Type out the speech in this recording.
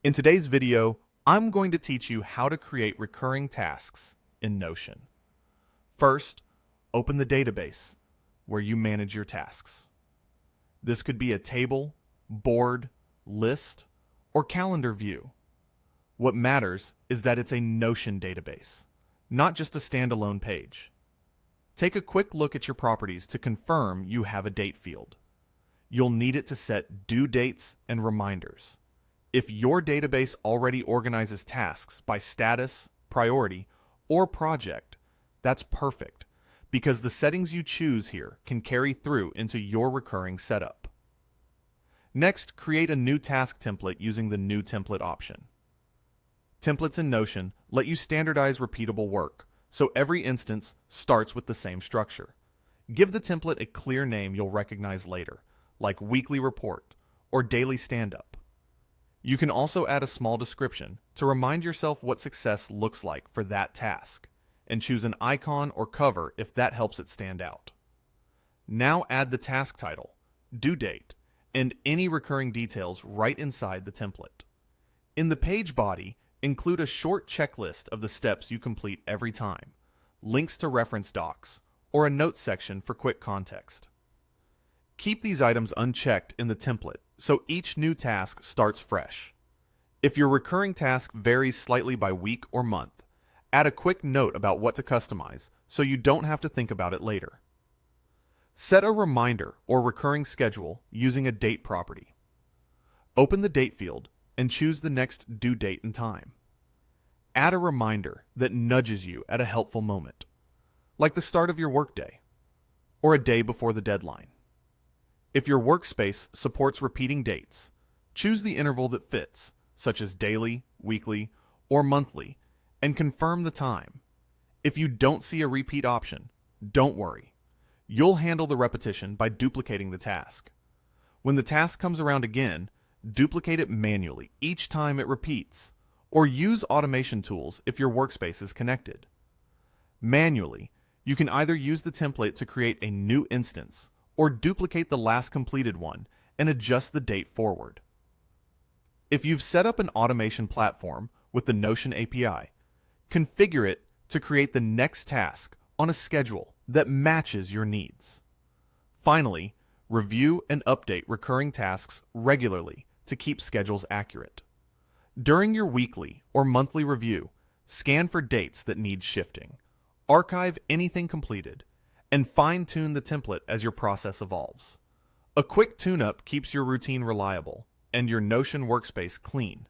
In today's video, I'm going to teach you how to create recurring tasks in Notion. First, open the database where you manage your tasks. This could be a table, board, list, or calendar view. What matters is that it's a Notion database, not just a standalone page. Take a quick look at your properties to confirm you have a date field. You'll need it to set due dates and reminders. If your database already organizes tasks by status, priority, or project, that's perfect, because the settings you choose here can carry through into your recurring setup. Next, create a new task template using the New Template option. Templates in Notion let you standardize repeatable work, so every instance starts with the same structure. Give the template a clear name you'll recognize later, like Weekly Report or Daily Stand-Up. You can also add a small description to remind yourself what success looks like for that task, and choose an icon or cover if that helps it stand out. Now add the task title, due date, and any recurring details right inside the template. In the page body, include a short checklist of the steps you complete every time, links to reference docs, or a notes section for quick context. Keep these items unchecked in the template so each new task starts fresh. If your recurring task varies slightly by week or month, add a quick note about what to customize so you don't have to think about it later. Set a reminder or recurring schedule using a date property. Open the date field and choose the next due date and time. Add a reminder that nudges you at a helpful moment, like the start of your workday or a day before the deadline. If your workspace supports repeating dates, choose the interval that fits, such as daily, weekly, or monthly, and confirm the time. If you don't see a repeat option, don't worry. You'll handle the repetition by duplicating the task. When the task comes around again, duplicate it manually each time it repeats, or use automation tools if your workspace is connected. Manually, you can either use the template to create a new instance, or duplicate the last completed one and adjust the date forward. If you've set up an automation platform with the Notion API, configure it to create the next task on a schedule that matches your needs. Finally, review and update recurring tasks regularly to keep schedules accurate. During your weekly or monthly review, scan for dates that need shifting, archive anything completed, and fine-tune the template as your process evolves. A quick tune-up keeps your routine reliable and your Notion workspace clean